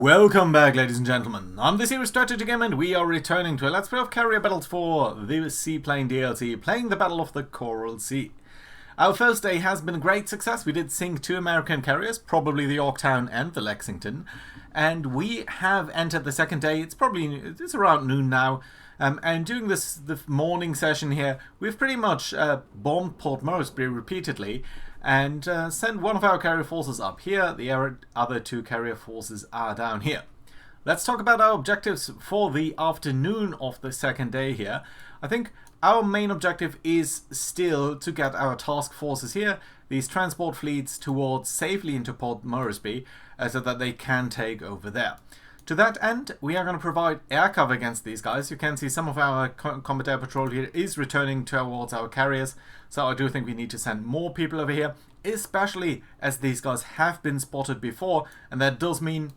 Welcome back, ladies and gentlemen. I'm the Series Strategy Game, and we are returning to a Let's Play of Carrier Battles for the Seaplane DLC, playing the Battle of the Coral Sea. Our first day has been a great success. We did sink 2 American carriers, probably the Yorktown and the Lexington, and we have entered the second day. It's around noon now, and during the morning session here, we've pretty much bombed Port Moresby repeatedly, and send one of our carrier forces up here. The other 2 carrier forces are down here. Let's talk about our objectives for the afternoon of the second day here. I think our main objective is still to get our task forces here, these transport fleets, towards safely into Port Moresby so that they can take over there. To that end, we are going to provide air cover against these guys. You can see some of our combat air patrol here is returning towards our carriers, so I do think we need to send more people over here, especially as these guys have been spotted before, and that does mean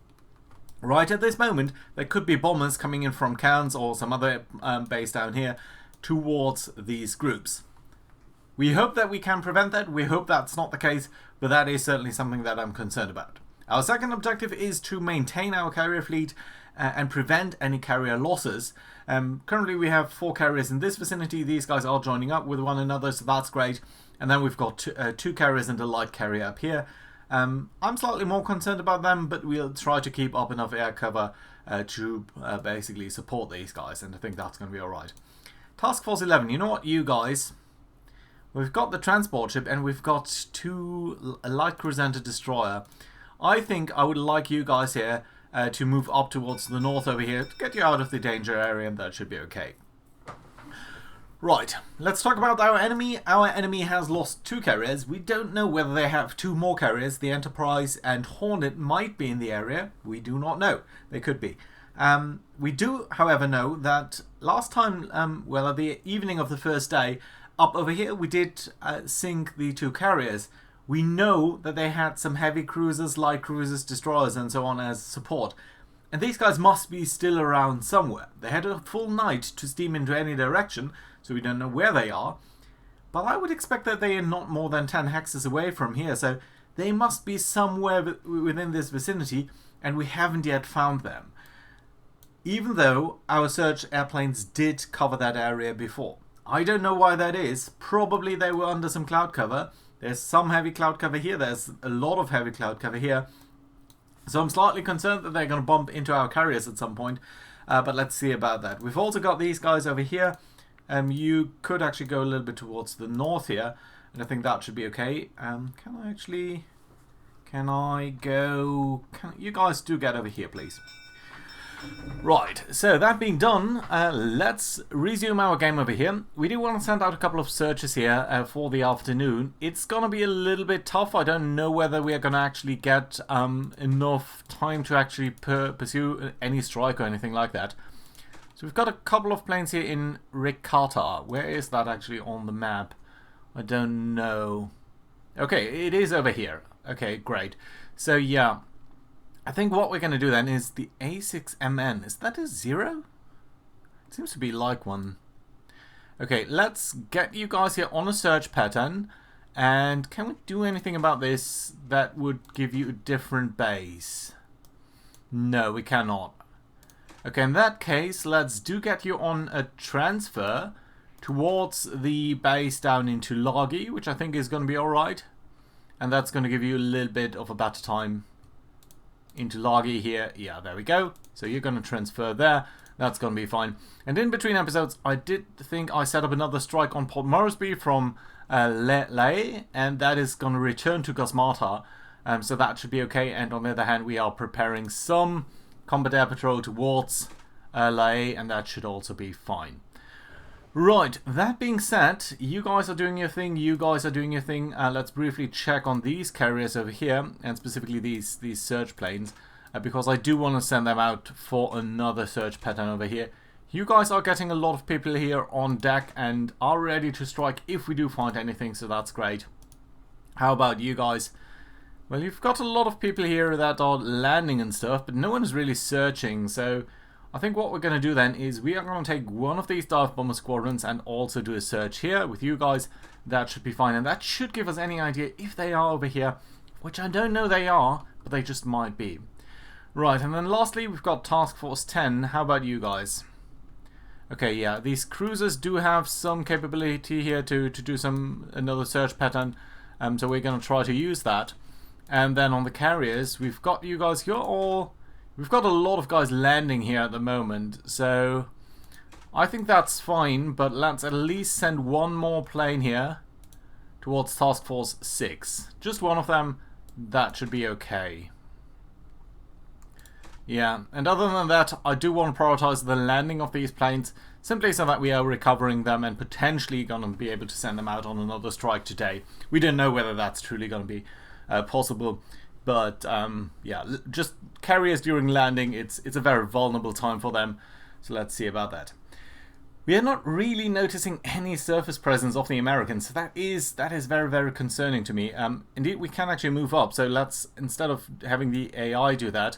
right at this moment there could be bombers coming in from Cairns or some other base down here towards these groups. We hope that we can prevent that. We hope that's not the case, but that is certainly something that I'm concerned about. Our second objective is to maintain our carrier fleet and prevent any carrier losses. Currently we have 4 carriers in this vicinity. These guys are joining up with one another, so that's great. And then we've got 2 carriers and a light carrier up here. I'm slightly more concerned about them, but we'll try to keep up enough air cover to basically support these guys, and I think that's going to be alright. Task Force 11, you know what, you guys? We've got the transport ship and we've got 2 light cruiser and a destroyer. I think I would like you guys here to move up towards the north over here to get you out of the danger area, and that should be okay. Right, let's talk about our enemy. Our enemy has lost 2 carriers. We don't know whether they have 2 more carriers. The Enterprise and Hornet might be in the area. We do not know. They could be. We do, however, know that last time, well, at the evening of the first day, up over here, we did sink the 2 carriers. We know that they had some heavy cruisers, light cruisers, destroyers, and so on as support. And these guys must be still around somewhere. They had a full night to steam into any direction, so we don't know where they are. But I would expect that they are not more than 10 hexes away from here, so they must be somewhere within this vicinity, and we haven't yet found them. Even though our search airplanes did cover that area before. I don't know why that is. Probably they were under some cloud cover. There's some heavy cloud cover here. There's a lot of heavy cloud cover here. So I'm slightly concerned that they're going to bump into our carriers at some point. But let's see about that. We've also got these guys over here. You could actually go a little bit towards the north here. And I think that should be okay. You guys do get over here, please. Right, so that being done, let's resume our game over here. We do want to send out a couple of searches here for the afternoon. It's going to be a little bit tough. I don't know whether we are going to actually get enough time to actually pursue any strike or anything like that. So we've got a couple of planes here in Ricotta. Where is that actually on the map? I don't know. Okay, it is over here. Okay, great. So yeah. I think what we're going to do then is the A6MN. Is that a 0? It seems to be like one. Okay, let's get you guys here on a search pattern. And can we do anything about this that would give you a different base? No, we cannot. Okay, in that case, let's get you on a transfer towards the base down into Lagi, which I think is going to be alright. And that's going to give you a little bit of a better time into Lagi here. Yeah, there we go. So you're going to transfer there. That's going to be fine. And in between episodes, I did think I set up another strike on Port Moresby from Le, and that is going to return to Gosmata. So that should be okay. And on the other hand, we are preparing some combat air patrol towards Le, and that should also be fine. Right, that being said, you guys are doing your thing, let's briefly check on these carriers over here, and specifically these search planes, because I do want to send them out for another search pattern over here. You guys are getting a lot of people here on deck and are ready to strike if we do find anything, so that's great. How about you guys? Well, you've got a lot of people here that are landing and stuff, but no one is really searching, so I think what we're going to do then is we are going to take one of these dive bomber squadrons and also do a search here with you guys. That should be fine, and that should give us any idea if they are over here, which I don't know they are, but they just might be. Right, and then lastly we've got Task Force 10. How about you guys? Okay, yeah, these cruisers do have some capability here to do another search pattern, so we're going to try to use that. And then on the carriers, we've got you guys here, we've got a lot of guys landing here at the moment, so I think that's fine, but let's at least send one more plane here towards Task Force 6. Just one of them, that should be okay. Yeah, and other than that, I do want to prioritize the landing of these planes, simply so that we are recovering them and potentially going to be able to send them out on another strike today. We don't know whether that's truly going to be possible, but yeah, just carriers during landing, it's a very vulnerable time for them, so let's see about that. We are not really noticing any surface presence of the Americans, so that is very, very concerning to me. Indeed, we can actually move up, so let's, instead of having the AI do that,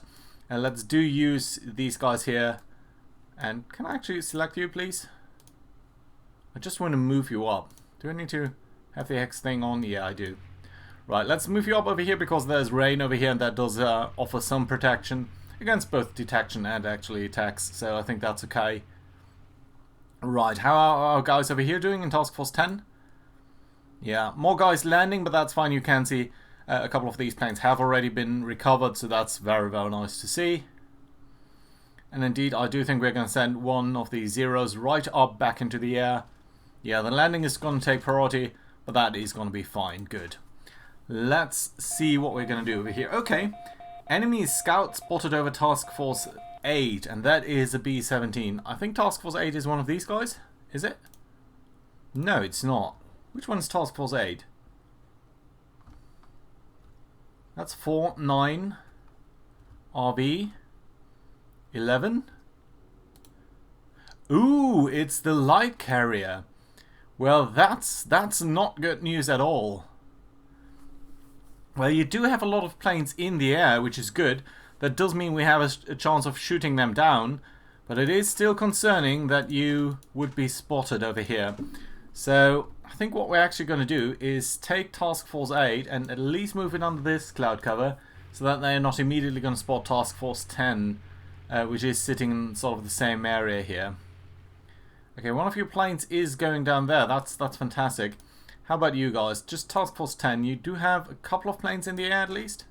let's use these guys here. And can I actually select you, please? I just want to move you up. Do I need to have the X thing on? Yeah, I do. Right, let's move you up over here because there's rain over here, and that does offer some protection against both detection and actually attacks, so I think that's okay. Right, how are our guys over here doing in Task Force 10? Yeah, more guys landing, but that's fine. You can see a couple of these planes have already been recovered, so that's very, very nice to see. And indeed, I do think we're going to send one of these zeros right up back into the air. Yeah, the landing is going to take priority, but that is going to be fine. Good. Let's see what we're going to do over here. Okay, enemy scout spotted over Task Force 8, and that is a B-17. I think Task Force 8 is one of these guys. Is it? No, it's not. Which one's Task Force 8? That's 4, 9, RB, 11. Ooh, it's the light carrier. Well, that's not good news at all. Well, you do have a lot of planes in the air, which is good. That does mean we have a chance of shooting them down, but it is still concerning that you would be spotted over here. So I think what we're actually going to do is take Task Force 8 and at least move it under this cloud cover so that they're not immediately going to spot Task Force 10, which is sitting in sort of the same area here. Okay, one of your planes is going down there. That's fantastic. How about you guys? Just Task Force 10. You do have a couple of planes in the air at least?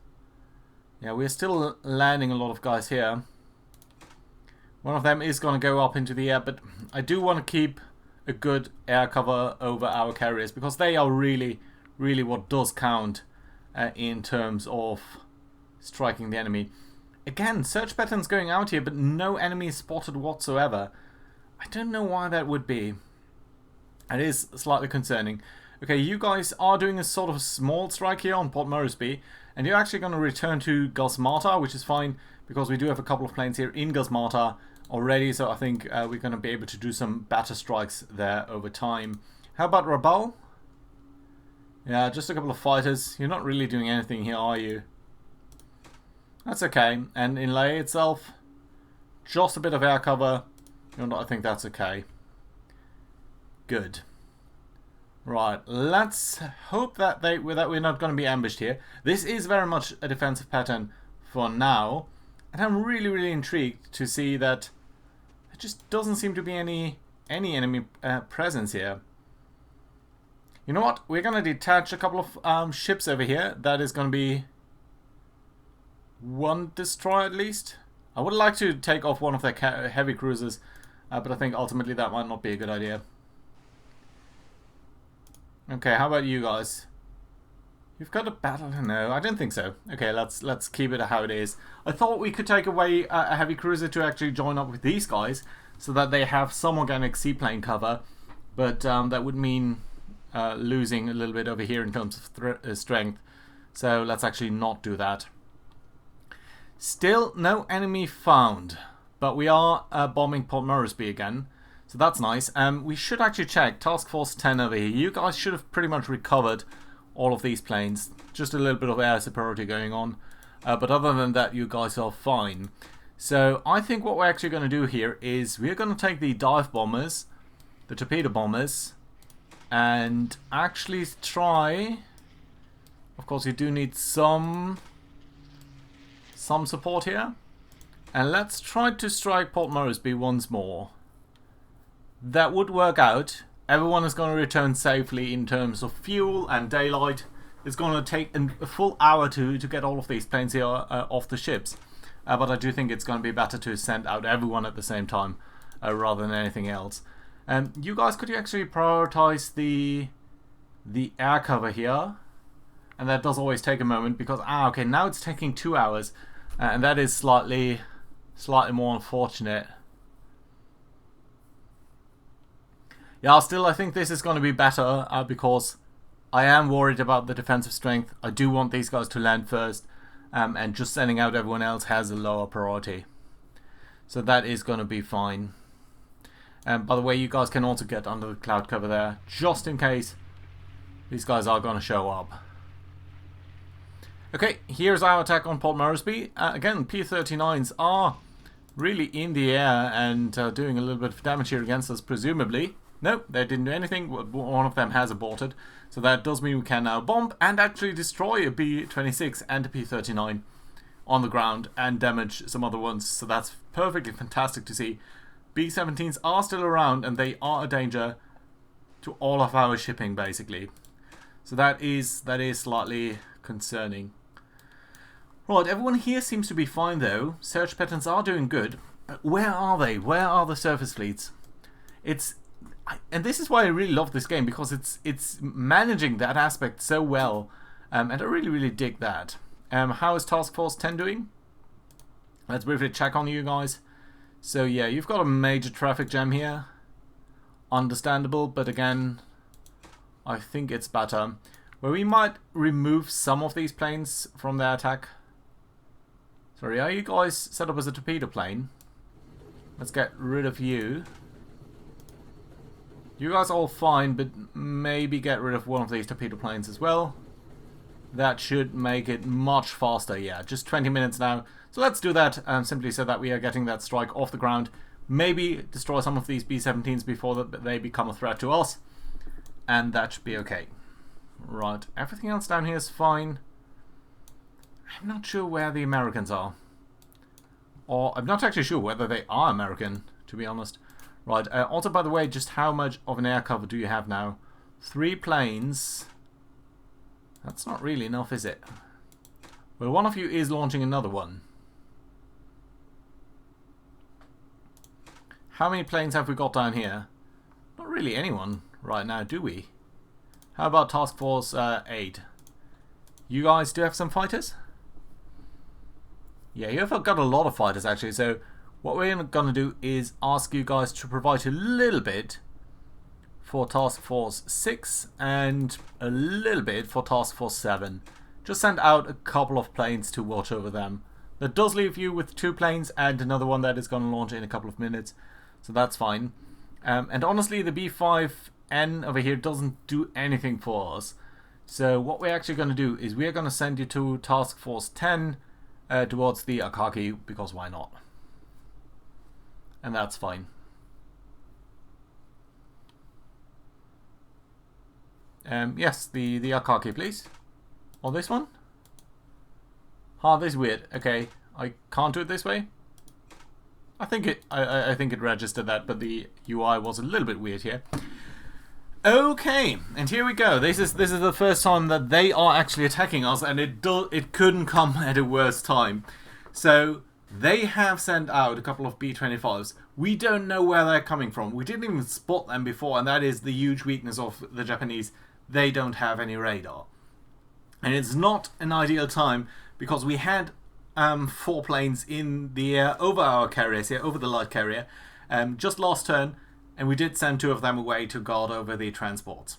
Yeah, we're still landing a lot of guys here. One of them is going to go up into the air, but I do want to keep a good air cover over our carriers because they are really, really what does count in terms of striking the enemy. Again, search patterns going out here, but no enemy spotted whatsoever. I don't know why that would be. It is slightly concerning. Okay, you guys are doing a sort of small strike here on Port Moresby, and you're actually going to return to Gusmata, which is fine because we do have a couple of planes here in Gusmata already, so I think we're going to be able to do some batter strikes there over time. How about Rabaul? Yeah, just a couple of fighters. You're not really doing anything here, are you? That's okay. And in Lay itself, just a bit of air cover. I think that's okay. Good. Right, let's hope that we're not going to be ambushed here. This is very much a defensive pattern for now, and I'm really, really intrigued to see that there just doesn't seem to be any enemy presence here. You know what? We're going to detach a couple of ships over here. That is going to be one destroyer at least. I would like to take off one of their heavy cruisers, but I think ultimately that might not be a good idea. Okay, how about you guys? You've got a battle? No, I don't think so. Okay, let's keep it how it is. I thought we could take away a heavy cruiser to actually join up with these guys so that they have some organic seaplane cover, but that would mean losing a little bit over here in terms of strength. So let's actually not do that. Still no enemy found, but we are bombing Port Moresby again. So that's nice. We should actually check Task Force 10 over here. You guys should have pretty much recovered all of these planes. Just a little bit of air superiority going on. But other than that, you guys are fine. So I think what we're actually going to do here is we're going to take the dive bombers, the torpedo bombers, and actually try... Of course, you do need some support here. And let's try to strike Port Moresby once more. That would work out. Everyone is going to return safely in terms of fuel and daylight. It's going to take a full hour to get all of these planes here off the ships. But I do think it's going to be better to send out everyone at the same time rather than anything else. You guys, could you actually prioritize the air cover here? And that does always take a moment because, okay, now it's taking 2 hours. And that is slightly more unfortunate. Yeah, still I think this is going to be better because I am worried about the defensive strength. I do want these guys to land first. And just sending out everyone else has a lower priority. So that is going to be fine. By the way, you guys can also get under the cloud cover there, just in case these guys are going to show up. Okay, here's our attack on Port Moresby. Again, P-39s are really in the air and doing a little bit of damage here against us, presumably. Nope, they didn't do anything. One of them has aborted. So that does mean we can now bomb and actually destroy a B-26 and a P-39 on the ground and damage some other ones. So that's perfectly fantastic to see. B-17s are still around and they are a danger to all of our shipping, basically. So that is slightly concerning. Right, everyone here seems to be fine though. Search patterns are doing good. But where are they? Where are the surface fleets? And this is why I really love this game, because it's managing that aspect so well. And I really, really dig that. How is Task Force 10 doing? Let's briefly check on you guys. So yeah, you've got a major traffic jam here. Understandable, but again, I think it's better. Where we might remove some of these planes from their attack. Sorry, are you guys set up as a torpedo plane? Let's get rid of you. You guys are all fine, but maybe get rid of one of these torpedo planes as well. That should make it much faster. Yeah, just 20 minutes now. So let's do that simply so that we are getting that strike off the ground. Maybe destroy some of these B-17s before they become a threat to us. And that should be okay. Right, everything else down here is fine. I'm not sure where the Americans are. Or I'm not actually sure whether they are American, to be honest. Right, also by the way, just how much of an air cover do you have now? 3 planes. That's not really enough, is it? Well, one of you is launching another one. How many planes have we got down here? Not really anyone right now, do we? How about Task Force 8? You guys do have some fighters? Yeah, you've got a lot of fighters actually, so what we're going to do is ask you guys to provide a little bit for Task Force 6 and a little bit for Task Force 7. Just send out a couple of planes to watch over them. That does leave you with 2 planes and another one that is going to launch in a couple of minutes. So that's fine. And honestly, the B5N over here doesn't do anything for us. So what we're actually going to do is we're going to send you to Task Force 10 towards the Akaki, because why not? And that's fine. Yes, the Akaki, please. Or this one? This is weird. Okay, I can't do it this way. I think it registered that, but the UI was a little bit weird here. Okay, and here we go. This is the first time that they are actually attacking us, and it couldn't come at a worse time. So they have sent out a couple of B-25s. We don't know where they're coming from. We didn't even spot them before, and that is the huge weakness of the Japanese. They don't have any radar. And it's not an ideal time because we had 4 planes in the air over our carriers here, over the light carrier, just last turn, and we did send 2 of them away to guard over the transports.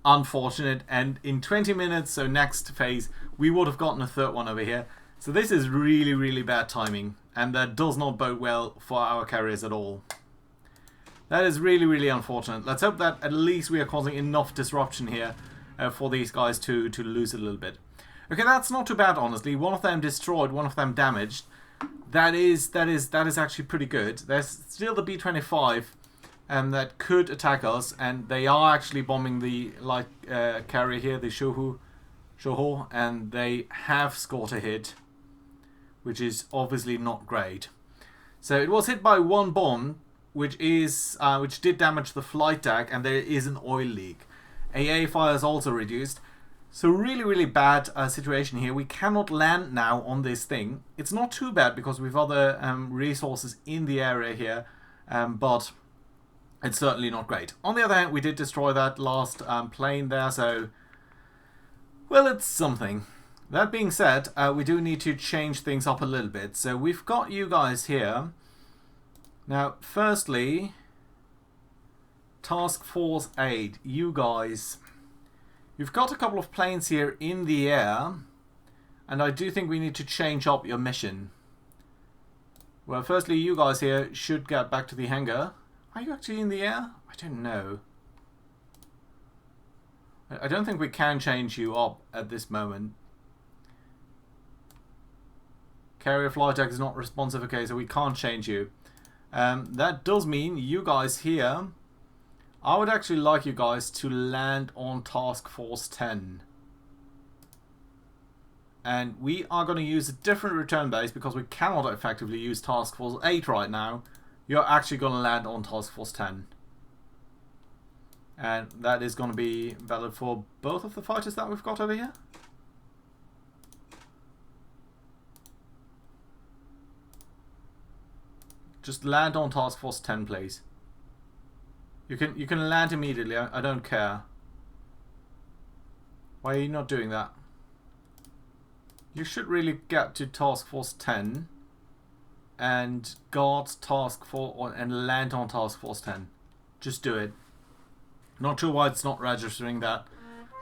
Unfortunate, and in 20 minutes, so next phase, we would have gotten a 3rd one over here. So this is really, really bad timing, and that does not bode well for our carriers at all. That is really, really unfortunate. Let's hope that at least we are causing enough disruption here for these guys to lose a little bit. Okay, that's not too bad, honestly. One of them destroyed, one of them damaged. That is actually pretty good. There's still the B-25 that could attack us, and they are actually bombing the light carrier here, the Shoho, and they have scored a hit. which is obviously not great. So it was hit by one bomb, which did damage the flight deck, and there is an oil leak. AA fire is also reduced. So really, really bad situation here. We cannot land now on this thing. It's not too bad because we've other resources in the area here, but it's certainly not great. On the other hand, we did destroy that last plane there, so well, it's something. That being said, we do need to change things up a little bit. So we've got you guys here. Now, firstly, Task Force 8, you guys. You've got a couple of planes here in the air, and I do think we need to change up your mission. Well, firstly, you guys here should get back to the hangar. Are you actually in the air? I don't know. I don't think we can change you up at this moment. Carrier flight deck is not responsive, okay, so we can't change you. That does mean you guys here, I would actually like you guys to land on Task Force 10. And we are going to use a different return base because we cannot effectively use Task Force 8 right now. You're actually going to land on Task Force 10. And that is going to be valid for both of the fighters that we've got over here. Just land on Task Force 10, please. You can land immediately. I don't care. Why are you not doing that? You should really get to Task Force 10 and guard Task Force and land on Task Force 10. Just do it. Not sure why it's not registering that,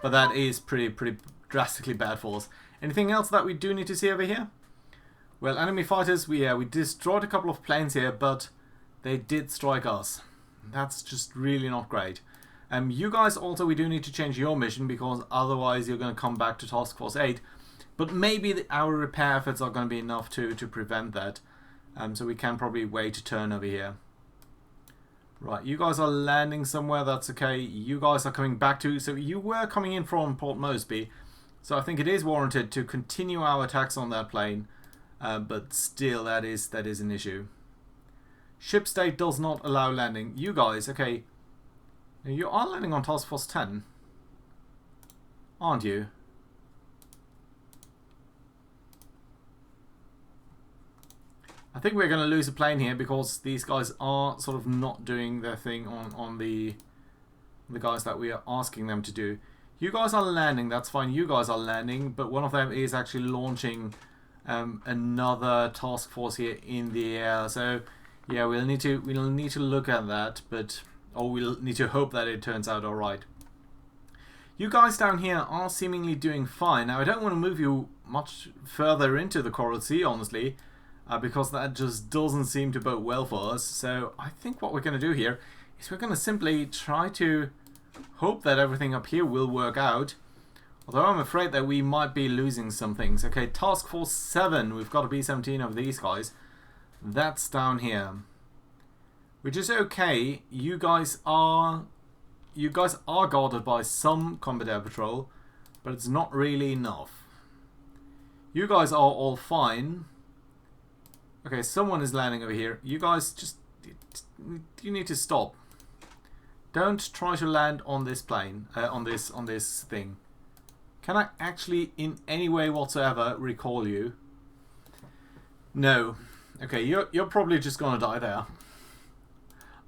but that is pretty drastically bad for us. Anything else that we do need to see over here? Well, enemy fighters, we destroyed a couple of planes here, but they did strike us. That's just really not great. You guys also, we do need to change your mission because otherwise you're going to come back to Task Force 8. But maybe our repair efforts are going to be enough to prevent that. So we can probably wait a turn over here. Right, you guys are landing somewhere, that's okay. You guys are coming back to... So you were coming in from Port Moresby. So I think it is warranted to continue our attacks on that plane. But still, that is an issue. Ship state does not allow landing. You guys, okay. You are landing on Task Force 10. Aren't you? I think we're going to lose a plane here because these guys are sort of not doing their thing on the guys that we are asking them to do. You guys are landing, that's fine. You guys are landing, but one of them is actually launching another task force here in the air. So yeah, we'll need to look at that, or we'll need to hope that it turns out all right. You guys down here are seemingly doing fine. Now I don't want to move you much further into the Coral Sea, honestly. Because that just doesn't seem to bode well for us. So I think what we're going to do here is we're going to simply try to hope that everything up here will work out. Although I'm afraid that we might be losing some things. Okay, Task Force 7. We've got a B-17 of these guys. That's down here. Which is okay. You guys are guarded by some combat air patrol. But it's not really enough. You guys are all fine. Okay, someone is landing over here. You guys you need to stop. Don't try to land on this plane, on this thing. Can I actually, in any way whatsoever, recall you? No. Okay, you're probably just gonna die there.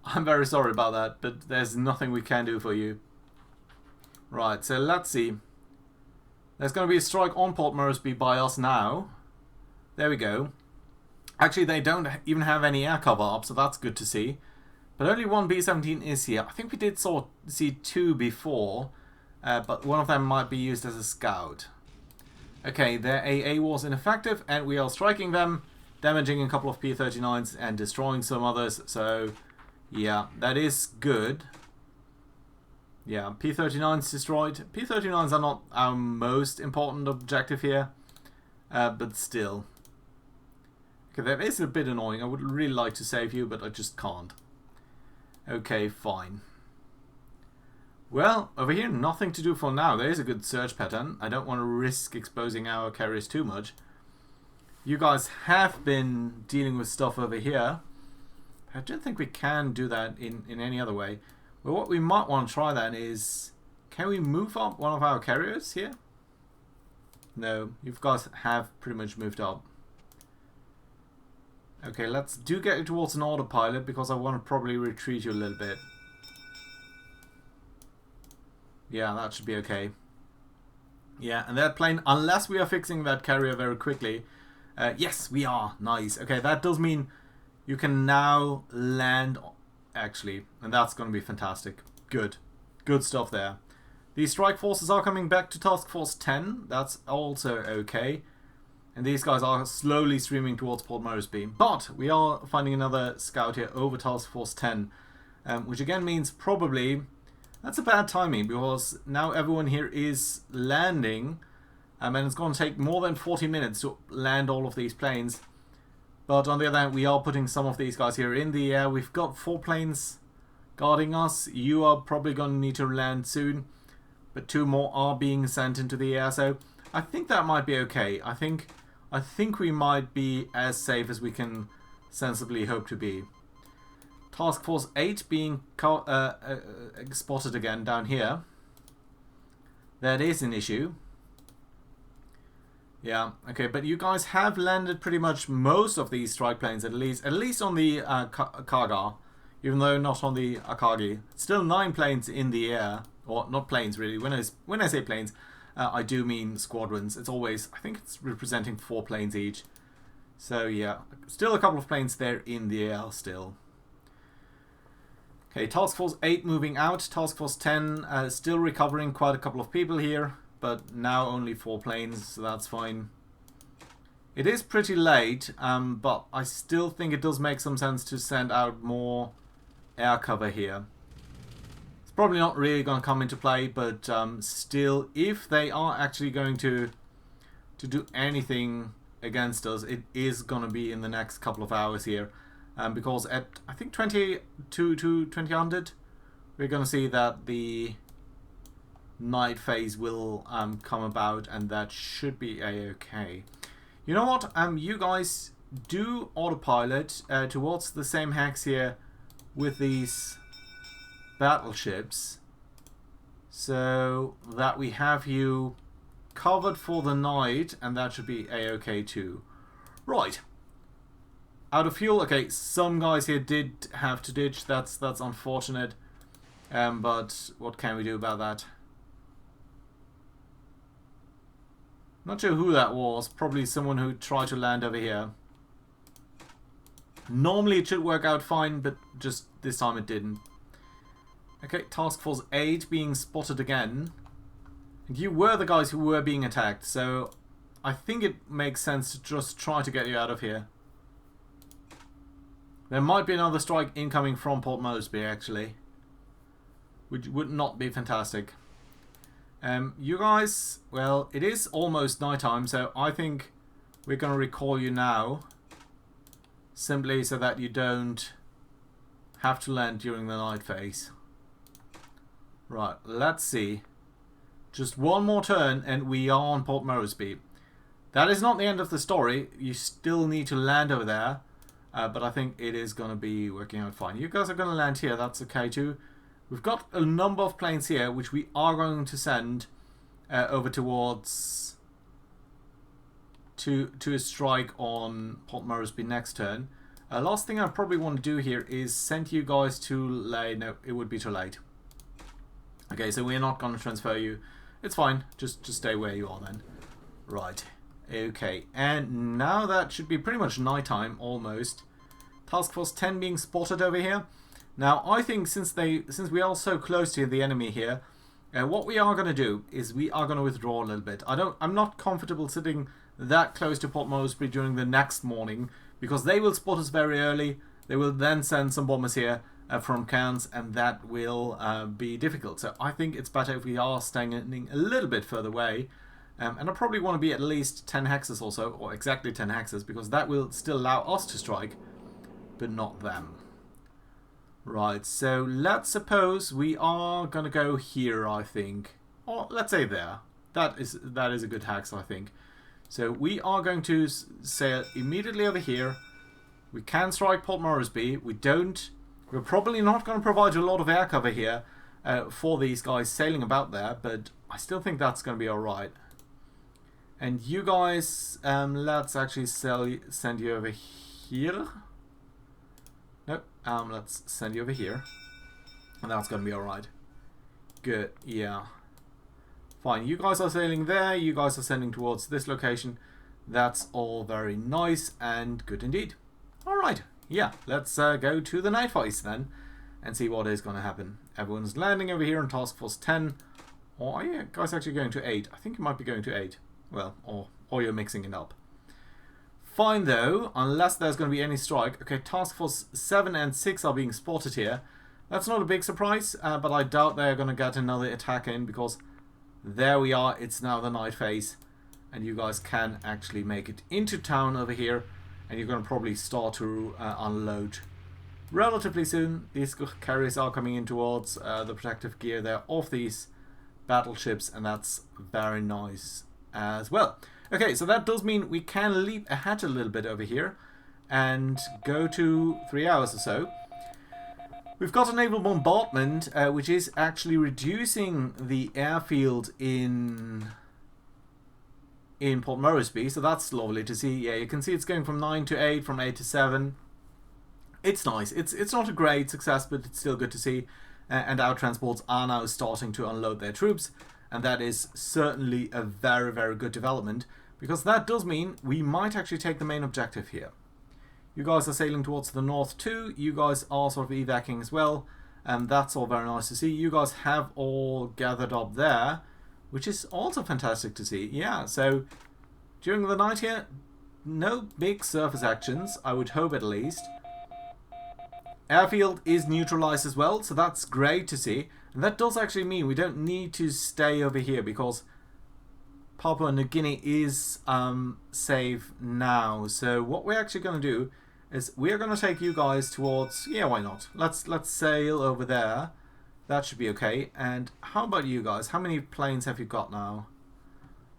I'm very sorry about that, but there's nothing we can do for you. Right, so let's see. There's gonna be a strike on Port Moresby by us now. There we go. Actually, they don't even have any air cover up, so that's good to see. But only one B-17 is here. I think we did see two before, but one of them might be used as a scout. Okay, their AA was ineffective, and we are striking them, damaging a couple of P-39s and destroying some others. So, yeah, that is good. Yeah, P-39s destroyed. P-39s are not our most important objective here, but still. Okay, that is a bit annoying. I would really like to save you, but I just can't. Okay, fine. Well, over here, nothing to do for now. There is a good search pattern. I don't want to risk exposing our carriers too much. You guys have been dealing with stuff over here. I don't think we can do that in any other way. Well, what we might want to try then is, can we move up one of our carriers here? No, you guys have pretty much moved up. Okay, let's get you towards an autopilot because I want to probably retreat you a little bit. Yeah, that should be okay. Yeah, and that plane, unless we are fixing that carrier very quickly. Yes, we are. Nice. Okay, that does mean you can now land, actually, and that's going to be fantastic. Good. Good stuff there. These strike forces are coming back to Task Force 10. That's also okay. And these guys are slowly streaming towards Port Moresby. But we are finding another scout here over Task Force 10. Which again means probably... That's a bad timing because now everyone here is landing. And it's going to take more than 40 minutes to land all of these planes. But on the other hand, we are putting some of these guys here in the air. We've got 4 planes guarding us. You are probably going to need to land soon. But 2 more are being sent into the air. So I think that might be okay. I think we might be as safe as we can sensibly hope to be. Task Force 8 being spotted again down here. That is an issue. Yeah, okay, but you guys have landed pretty much most of these strike planes, at least on the Kaga, even though not on the Akagi. Still 9 planes in the air, or not planes really. When I say planes, I do mean squadrons. It's always, I think it's representing 4 planes each. So yeah, still a couple of planes there in the air still. Okay, Task Force 8 moving out. Task Force 10 still recovering quite a couple of people here. But now only 4 planes, so that's fine. It is pretty late, but I still think it does make some sense to send out more air cover here. It's probably not really going to come into play, but still, if they are actually going to do anything against us, it is going to be in the next couple of hours here. Because at, I think, 20 to 2000, we're going to see that the night phase will come about, and that should be a-okay. You know what? You guys do autopilot towards the same hex here with these battleships, so that we have you covered for the night, and that should be a-okay too. Right. Out of fuel. Okay, some guys here did have to ditch. That's unfortunate. But what can we do about that? Not sure who that was. Probably someone who tried to land over here. Normally it should work out fine, but just this time it didn't. Okay, Task Force 8 being spotted again. And you were the guys who were being attacked, so I think it makes sense to just try to get you out of here. There might be another strike incoming from Port Moresby, actually. Which would not be fantastic. You guys, well, it is almost nighttime, so I think we're going to recall you now. Simply so that you don't have to land during the night phase. Right, let's see. Just one more turn and we are on Port Moresby. That is not the end of the story. You still need to land over there. But I think it is going to be working out fine. You guys are going to land here. That's okay too. We've got a number of planes here which we are going to send over towards to a strike on Port Moresby next turn. Last thing I probably want to do here is send you guys to late. No, it would be too late. Okay, so we're not going to transfer you. It's fine. Just stay where you are then. Right. Okay, and now that should be pretty much nighttime almost. Task Force 10 being spotted over here. Now, I think since we are so close to the enemy here, what we are going to do is we are going to withdraw a little bit. I'm not comfortable sitting that close to Port Moresby during the next morning because they will spot us very early. They will then send some bombers here from Cairns, and that will be difficult. So I think it's better if we are standing a little bit further away. And I probably want to be at least 10 hexes or so, or exactly 10 hexes, because that will still allow us to strike, but not them. Right, so let's suppose we are going to go here, I think. Or let's say there. That is a good hex, I think. So we are going to sail immediately over here. We can strike Port Moresby. We're probably not going to provide a lot of air cover here for these guys sailing about there, but I still think that's going to be alright. And you guys, let's actually send you over here. Nope, let's send you over here. And that's going to be alright. Good, yeah. Fine, you guys are sailing there, you guys are sending towards this location. That's all very nice and good indeed. Alright, yeah, let's go to the night phase then and see what is going to happen. Everyone's landing over here in Task Force 10. Or are you guys actually going to 8? I think you might be going to 8. Well, or you're mixing it up. Fine though, unless there's going to be any strike. Okay, Task Force 7 and 6 are being spotted here. That's not a big surprise, but I doubt they're going to get another attack in because there we are, it's now the night phase. And you guys can actually make it into town over here. And you're going to probably start to unload relatively soon. These carriers are coming in towards the protective gear there of these battleships, and that's very nice as well. Okay, so that does mean we can leap ahead a little bit over here and go to 3 hours or so. We've got a naval bombardment, which is actually reducing the airfield in Port Moresby, so that's lovely to see. Yeah, you can see it's going from 9 to 8, from 8 to 7. It's nice. It's not a great success, but it's still good to see. And our transports are now starting to unload their troops, and that is certainly a very, very good development, because that does mean we might actually take the main objective here. You guys are sailing towards the north too. You guys are sort of evacuating as well, and that's all very nice to see. You guys have all gathered up there, which is also fantastic to see. Yeah, so during the night here, no big surface actions, I would hope at least. Airfield is neutralized as well, so that's great to see. And that does actually mean we don't need to stay over here because Papua New Guinea is safe now. So what we're actually going to do is we're going to take you guys towards... Yeah, why not? Let's sail over there. That should be okay. And how about you guys? How many planes have you got now?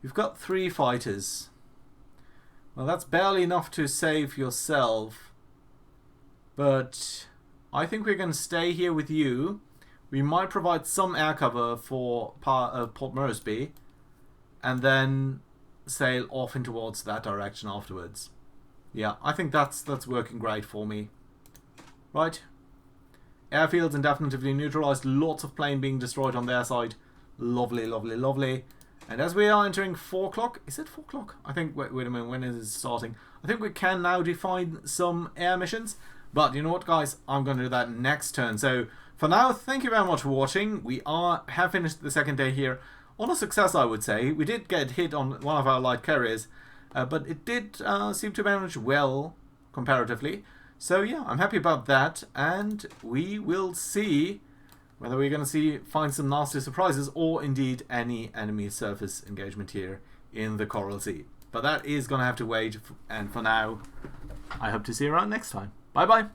You've got 3 fighters. Well, that's barely enough to save yourself. But I think we're going to stay here with you. We might provide some air cover for Port Moresby. And then sail off in towards that direction afterwards. Yeah, I think that's working great for me. Right. Airfields indefinitely neutralized. Lots of plane being destroyed on their side. Lovely, lovely, lovely. And as we are entering 4 o'clock... Is it 4 o'clock? I think... Wait a minute. When is it starting? I think we can now define some air missions. But you know what, guys? I'm going to do that next turn. So, for now, thank you very much for watching. We have finished the second day here. On a success, I would say. We did get hit on one of our light carriers. But it did seem to manage well, comparatively. So yeah, I'm happy about that, and we will see whether we're going to find some nasty surprises or indeed any enemy surface engagement here in the Coral Sea. But that is going to have to wait, and for now, I hope to see you around next time. Bye bye!